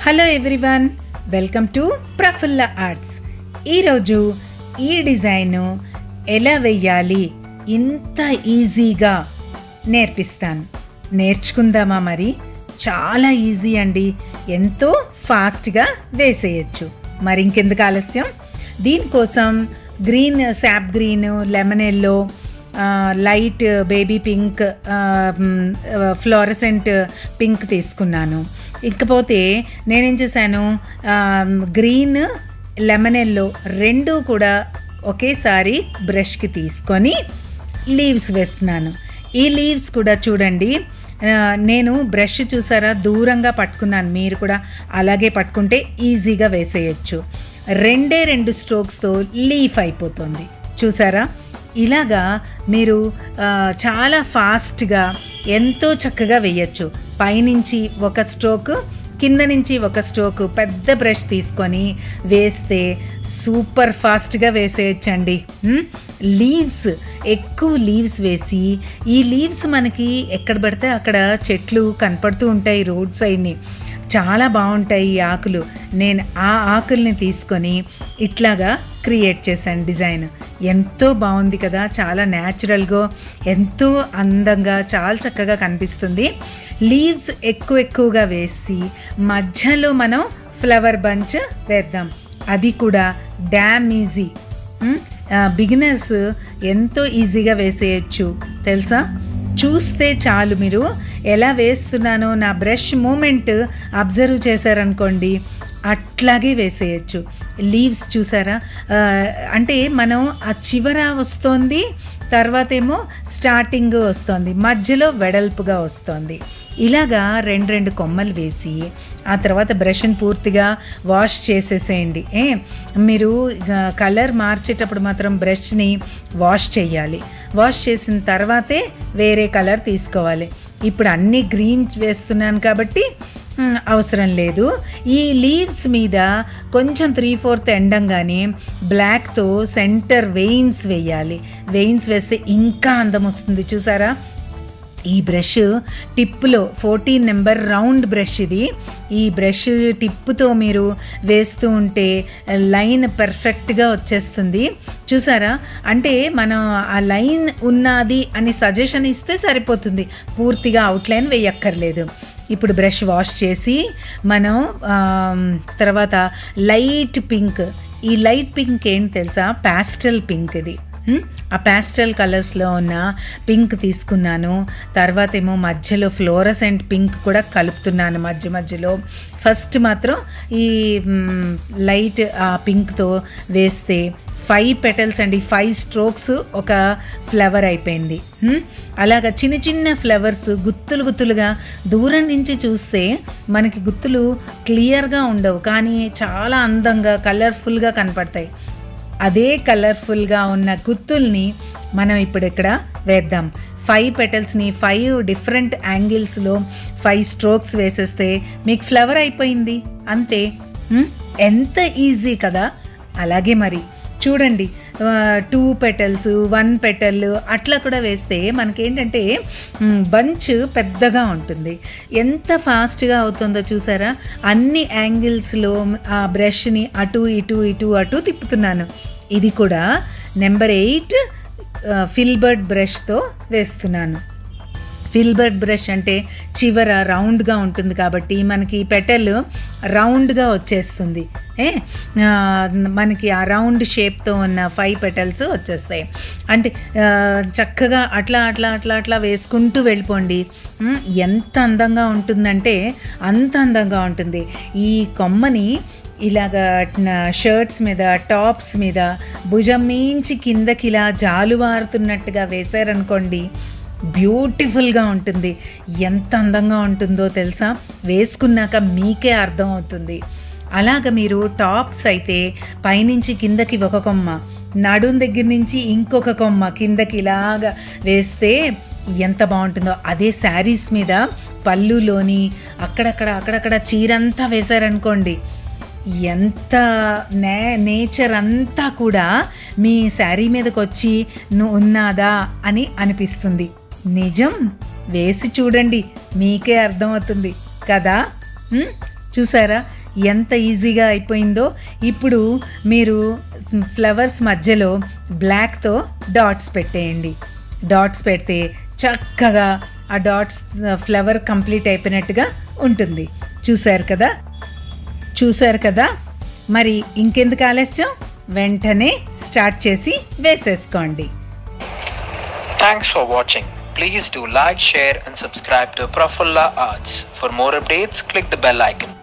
Hello everyone, welcome to Prafulla arts. ఈరోజు ఈ design ఎలా వేయాలి ఇంత ఈజీగా నేర్పిస్తాను. నేర్చుకుందామా? మరి చాలా ఈజీ అండి, ఎంతో ఫాస్ట్గా వేసేయచ్చు. మరి ఇంకెందుకు ఆలస్యం? దీనికోసం green, SAAP green, lemon yellow, light baby pink, fluorescent pink తీసుకున్నాను. ఇకపోతే నేనేం చేశాను, గ్రీన్, లెమన్ ఎల్లో రెండు కూడా ఒకేసారి బ్రష్కి తీసుకొని లీవ్స్ వేస్తున్నాను. ఈ లీవ్స్ కూడా చూడండి, నేను బ్రష్ చూసారా దూరంగా పట్టుకున్నాను, మీరు కూడా అలాగే పట్టుకుంటే ఈజీగా వేసేయచ్చు. రెండు స్ట్రోక్స్తో లీఫ్ అయిపోతుంది. చూసారా? ఇలాగా మీరు చాలా ఫాస్ట్గా ఎంతో చక్కగా వేయచ్చు. పైనుంచి ఒక స్ట్రోక్, కింద నుంచి ఒక స్ట్రోక్ పెద్ద బ్రష్ తీసుకొని వేస్తే సూపర్ ఫాస్ట్గా వేసేయచ్చండి. లీవ్స్, ఎక్కువ లీవ్స్ వేసి, ఈ లీవ్స్ మనకి ఎక్కడ పడితే అక్కడ చెట్లు కనపడుతూ ఉంటాయి రోడ్ సైడ్ని, చాలా బాగుంటాయి ఈ ఆకులు. నేను ఆ ఆకుల్ని తీసుకొని ఇట్లాగా క్రియేట్ చేశాను డిజైన్. ఎంతో బాగుంది కదా, చాలా న్యాచురల్గా, ఎంతో అందంగా, చాలా చక్కగా కనిపిస్తుంది. లీవ్స్ ఎక్కువగా వేసి మధ్యలో మనం ఫ్లవర్ బంచ్ వేద్దాం. అది కూడా డ్యామ్ ఈజీ. బిగినర్స్ ఎంతో ఈజీగా వేసేయచ్చు తెలుసా? చూస్తే చాలు, మీరు ఎలా వేస్తున్నానో నా బ్రష్ మూమెంట్ అబ్జర్వ్ చేశారనుకోండి, అట్లాగే వేసేయచ్చు. లీవ్స్ చూసారా? అంటే మనం ఆ చివర వస్తుంది, తర్వాత ఏమో స్టార్టింగ్ వస్తుంది, మధ్యలో వెడల్పుగా వస్తుంది. ఇలాగా రెండు కొమ్మలు వేసి ఆ తర్వాత బ్రష్ని పూర్తిగా వాష్ చేసేసేయండి. మీరు కలర్ మార్చేటప్పుడు మాత్రం బ్రష్ని వాష్ చేయాలి. వాష్ చేసిన తర్వాతే వేరే కలర్ తీసుకోవాలి. ఇప్పుడు అన్ని గ్రీన్ వేస్తున్నాను కాబట్టి అవసరం లేదు. ఈ లీవ్స్ మీద కొంచెం 3/4 ఎండంగానే బ్లాక్తో సెంటర్ వెయిన్స్ వేయాలి. వెయిన్స్ వేస్తే ఇంకా అందం వస్తుంది. చూసారా? ఈ బ్రష్ టిప్పులో 14 నెంబర్ రౌండ్ బ్రష్ ఇది. ఈ బ్రష్ టిప్పుతో మీరు వేస్తూ ఉంటే లైన్ పర్ఫెక్ట్గా వచ్చేస్తుంది. చూసారా? అంటే మనం ఆ లైన్ ఉన్నది అని సజెషన్ ఇస్తే సరిపోతుంది, పూర్తిగా అవుట్లైన్ వేయక్కర్లేదు. ఇప్పుడు బ్రష్ వాష్ చేసి మనం తర్వాత లైట్ పింక్, ఈ లైట్ పింక్ ఏంటి తెలుసా? ప్యాస్టల్ పింక్ ఇది. ఆ ప్యాస్టల్ కలర్స్లో ఉన్న పింక్ తీసుకున్నాను. తర్వాత ఏమో మధ్యలో ఫ్లోరసెంట్ పింక్ కూడా కలుపుతున్నాను మధ్యలో. ఫస్ట్ మాత్రం ఈ లైట్ ఆ పింక్తో వేస్తే 5 పెటల్స్ అండి, 5 స్ట్రోక్స్ ఒక ఫ్లవర్ అయిపోయింది. అలాగా చిన్న ఫ్లవర్స్ గుత్తులుగా దూరం నుంచి చూస్తే మనకి గుత్తులు క్లియర్గా ఉండవు, కానీ చాలా అందంగా కలర్ఫుల్గా కనపడతాయి. అదే కలర్ఫుల్గా ఉన్న గుత్తుల్ని మనం ఇప్పుడు ఇక్కడ వేద్దాం. 5 పెటల్స్ని 5 డిఫరెంట్ యాంగిల్స్లో 5 స్ట్రోక్స్ వేసేస్తే మీకు ఫ్లవర్ అయిపోయింది, అంతే. ఎంత ఈజీ కదా? అలాగే మరి చూడండి, 2 పెటల్స్, 1 పెటల్ అట్లా కూడా వేస్తే మనకేంటంటే బంచ్ పెద్దగా ఉంటుంది. ఎంత ఫాస్ట్గా అవుతుందో చూసారా? అన్ని యాంగిల్స్లో ఆ బ్రష్ని అటు ఇటు తిప్పుతున్నాను. ఇది కూడా నెంబర్ 8 ఫిల్బర్ట్ బ్రష్తో వేస్తున్నాను. ఫిల్బర్ట్ బ్రష్ అంటే చివర రౌండ్గా ఉంటుంది కాబట్టి మనకి పెటల్ రౌండ్గా వచ్చేస్తుంది. మనకి ఆ రౌండ్ షేప్తో ఉన్న 5 పెటల్స్ వచ్చేస్తాయి. అంటే చక్కగా అట్లా వేసుకుంటూ వెళ్ళిపోండి. ఎంత అందంగా ఉంటుందంటే అంత అందంగా ఉంటుంది. ఈ కొమ్మని ఇలాగా షర్ట్స్ మీద, టాప్స్ మీద భుజం మించి కిందకి ఇలా జాలువారుతున్నట్టుగా వేశారనుకోండి, బ్యూటిఫుల్గా ఉంటుంది. ఎంత అందంగా ఉంటుందో తెలుసా? వేసుకున్నాక మీకే అర్థం అవుతుంది. అలాగ మీరు టాప్స్ అయితే పైనుంచి కిందకి ఒక కొమ్మ, నడుం దగ్గర నుంచి ఇంకొక కొమ్మ కిందకి ఇలాగా వేస్తే ఎంత బాగుంటుందో. అదే శారీస్ మీద పళ్ళులోని అక్కడక్కడ చీరంతా వేశారనుకోండి, ఎంత నేచర్ అంతా కూడా మీ శారీ మీదకి వచ్చి ఉన్నదా అని అనిపిస్తుంది. నిజం, వేసి చూడండి, మీకే అర్థమవుతుంది కదా. చూసారా ఎంత ఈజీగా అయిపోయిందో. ఇప్పుడు మీరు ఫ్లవర్స్ మధ్యలో బ్లాక్తో డాట్స్ పెట్టేయండి. డాట్స్ పెడితే చక్కగా ఆ డాట్స్ ఫ్లవర్ కంప్లీట్ అయిపోయినట్టుగా ఉంటుంది. చూసారు కదా మరి ఇంకెందుకు ఆలస్యం, వెంటనే స్టార్ట్ చేసి వేసేసుకోండి. Thanks for watching. Please do like, share and subscribe to Prafulla Arts. For more updates, click the bell icon.